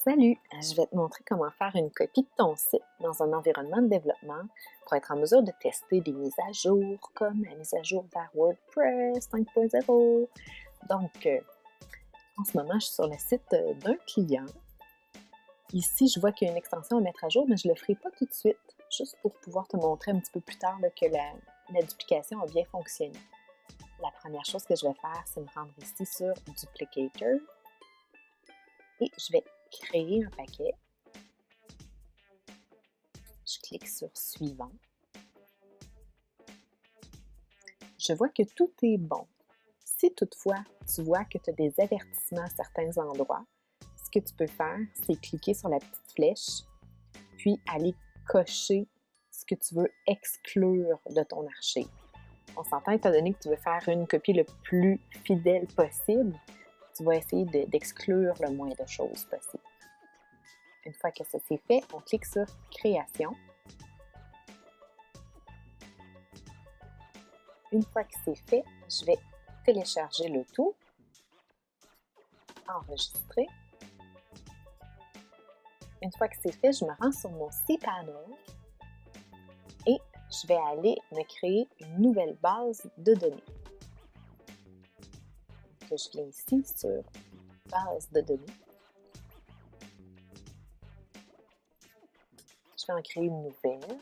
Salut! Je vais te montrer comment faire une copie de ton site dans un environnement de développement pour être en mesure de tester des mises à jour comme la mise à jour vers WordPress 5.0. Donc, en ce moment, je suis sur le site d'un client. Ici, je vois qu'il y a une extension à mettre à jour, mais je ne le ferai pas tout de suite, juste pour pouvoir te montrer un petit peu plus tard là, que la duplication a bien fonctionné. La première chose que je vais faire, c'est me rendre ici sur Duplicator et je vais créer un paquet. Je clique sur Suivant. Je vois que tout est bon. Si toutefois, tu vois que tu as des avertissements à certains endroits, ce que tu peux faire, c'est cliquer sur la petite flèche, puis aller cocher ce que tu veux exclure de ton archive. On s'entend, étant donné que tu veux faire une copie le plus fidèle possible, tu vas essayer d'exclure le moins de choses possible. Une fois que ça c'est fait, on clique sur Création. Une fois que c'est fait, je vais télécharger le tout, enregistrer. Une fois que c'est fait, je me rends sur mon cPanel et je vais aller me créer une nouvelle base de données. Donc, je viens ici sur Base de données. Je vais en créer une nouvelle.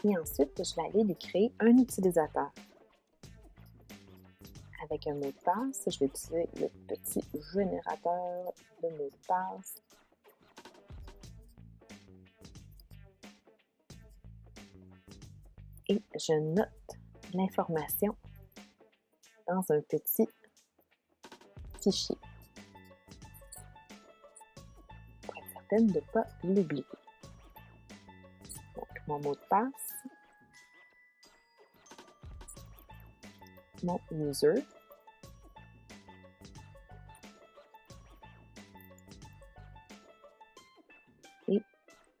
Et ensuite, je vais aller lui créer un utilisateur. Avec un mot de passe, je vais utiliser le petit générateur de mots de passe. Et je note l'information dans un petit fichier pour être certaine de ne pas l'oublier. Donc, mon mot de passe, mon user, et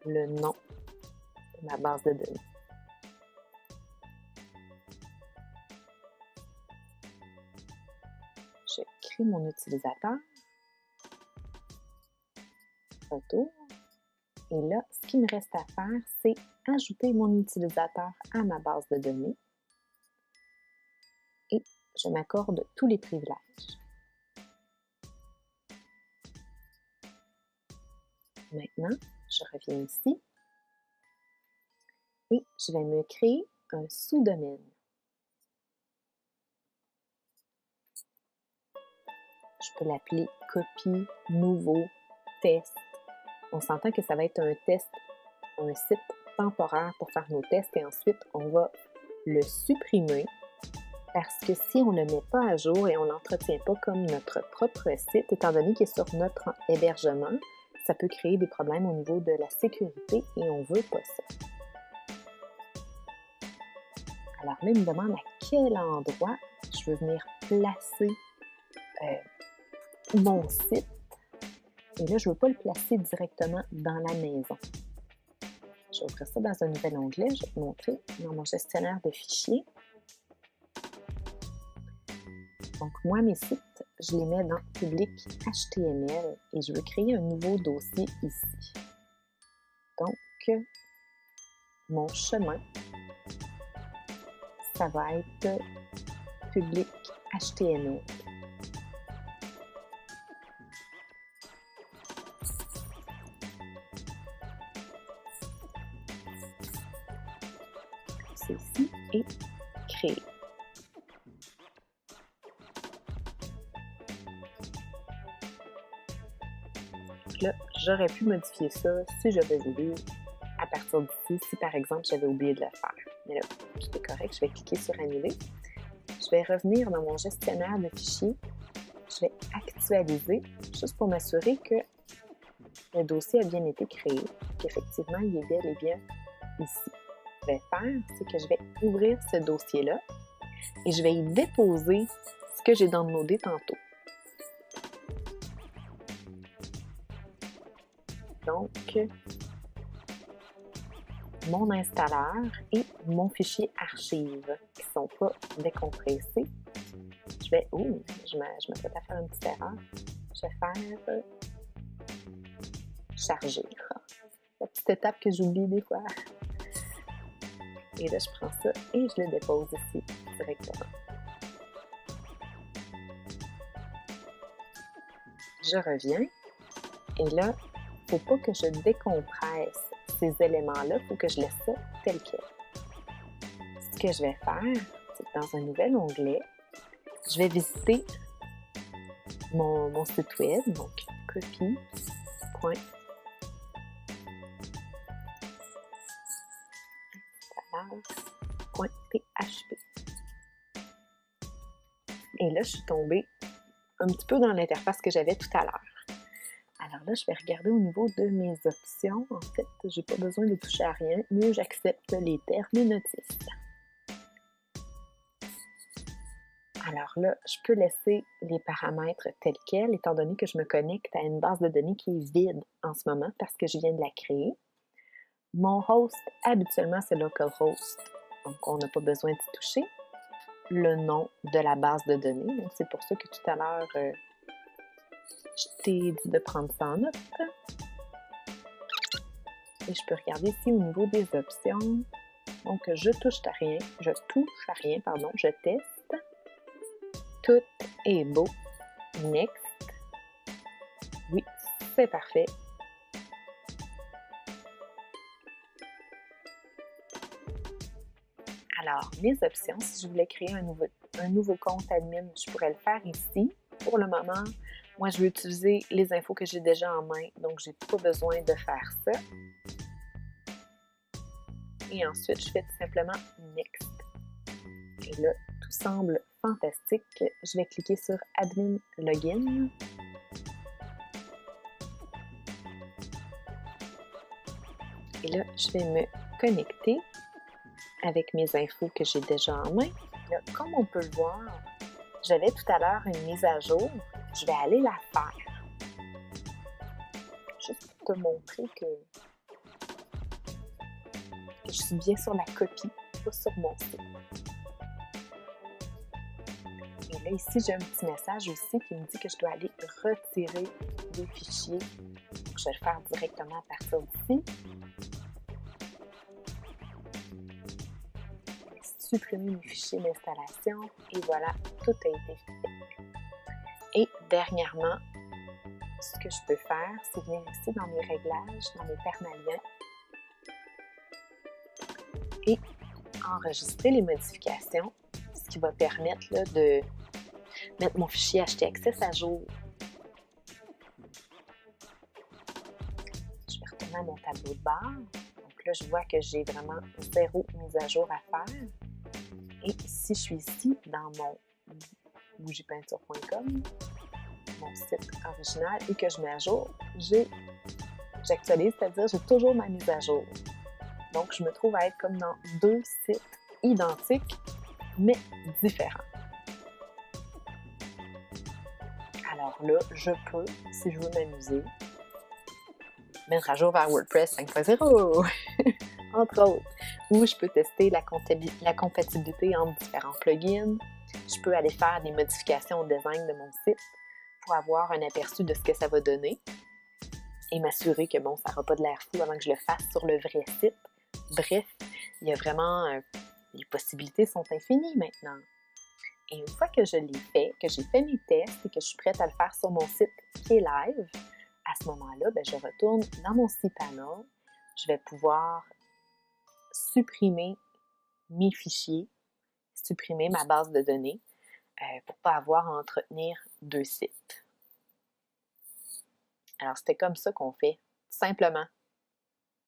le nom de ma base de données. Je crée mon utilisateur, retour, et là, ce qu'il me reste à faire, c'est ajouter mon utilisateur à ma base de données et je m'accorde tous les privilèges. Maintenant, je reviens ici et je vais me créer un sous-domaine. Je peux l'appeler copie, nouveau, test. On s'entend que ça va être un test, un site temporaire pour faire nos tests et ensuite on va le supprimer parce que si on ne le met pas à jour et on ne l'entretient pas comme notre propre site, étant donné qu'il est sur notre hébergement, ça peut créer des problèmes au niveau de la sécurité et on ne veut pas ça. Alors là, il me demande à quel endroit je veux venir placer mon site. Et là, je ne veux pas le placer directement dans la maison. Je vais ouvrir ça dans un nouvel onglet. Je vais te montrer dans mon gestionnaire de fichiers. Donc, moi, mes sites, je les mets dans public HTML et je veux créer un nouveau dossier ici. Donc, mon chemin, ça va être public HTML. Ceci est créé. Là, j'aurais pu modifier ça si j'avais voulu à partir d'ici, si par exemple j'avais oublié de le faire. Mais là, tout est correct, je vais cliquer sur Annuler. Je vais revenir dans mon gestionnaire de fichiers. Je vais actualiser, juste pour m'assurer que le dossier a bien été créé, qu'effectivement, il est bel et bien ici. Ce que je vais faire, c'est que je vais ouvrir ce dossier-là et je vais y déposer ce que j'ai downloadé tantôt. Donc, mon installeur et mon fichier archive qui ne sont pas décompressés. Je vais... Ouh, je me fais à faire une petite erreur. Je vais faire charger. La petite étape que j'oublie des fois. Et là, je prends ça et je le dépose ici directement. Je reviens et là, il ne faut pas que je décompresse ces éléments-là, il faut que je laisse ça tel quel. Ce que je vais faire, c'est que dans un nouvel onglet, je vais visiter mon site web, donc copy.installeur.php. Et là, je suis tombée un petit peu dans l'interface que j'avais tout à l'heure. Alors là, je vais regarder au niveau de mes options. En fait, je n'ai pas besoin de toucher à rien, mais j'accepte les termes et notices. Alors là, je peux laisser les paramètres tels quels, étant donné que je me connecte à une base de données qui est vide en ce moment parce que je viens de la créer. Mon host, habituellement, c'est localhost, donc on n'a pas besoin d'y toucher. Le nom de la base de données, donc c'est pour ça que tout à l'heure, je t'ai dit de prendre ça en note. Et je peux regarder ici au niveau des options. Donc, je touche à rien, je teste. Tout est beau. Next. Oui, c'est parfait. Alors, mes options, si je voulais créer un nouveau compte admin, je pourrais le faire ici. Pour le moment, moi, je vais utiliser les infos que j'ai déjà en main, donc je n'ai pas besoin de faire ça. Et ensuite, je fais tout simplement Next. Et là, tout semble fantastique. Je vais cliquer sur Admin Login. Et là, je vais me connecter avec mes infos que j'ai déjà en main. Là, comme on peut le voir, j'avais tout à l'heure une mise à jour. Je vais aller la faire. Juste pour te montrer que je suis bien sur la copie, pas sur mon site. Et là, ici, j'ai un petit message aussi qui me dit que je dois aller retirer les fichiers. Donc, je vais le faire directement à partir d'ici. Supprimer mes fichiers d'installation et voilà, tout a été fait. Et dernièrement, ce que je peux faire, c'est venir ici dans mes réglages, dans mes permaliens et enregistrer les modifications, ce qui va permettre là, de mettre mon fichier htaccess à jour. Je vais retourner à mon tableau de bord. Donc là, je vois que j'ai vraiment 0 mise à jour à faire. Et si je suis ici, dans mon bougiepeinture.com, mon site original, et que je mets à jour, j'actualise, c'est-à-dire j'ai toujours ma mise à jour. Donc, je me trouve à être comme dans 2 sites identiques, mais différents. Alors là, je peux, si je veux m'amuser, mettre à jour vers WordPress 5.0, entre autres, où je peux tester la compatibilité entre différents plugins. Je peux aller faire des modifications au design de mon site pour avoir un aperçu de ce que ça va donner et m'assurer que bon, ça n'aura pas de l'air fou avant que je le fasse sur le vrai site. Bref, il y a vraiment... les possibilités sont infinies maintenant. Et une fois que je l'ai fait, que j'ai fait mes tests et que je suis prête à le faire sur mon site qui est live, à ce moment-là, je retourne dans mon cPanel. Je vais pouvoir supprimer mes fichiers, supprimer ma base de données pour ne pas avoir à entretenir 2 sites. Alors, c'était comme ça qu'on fait, tout simplement.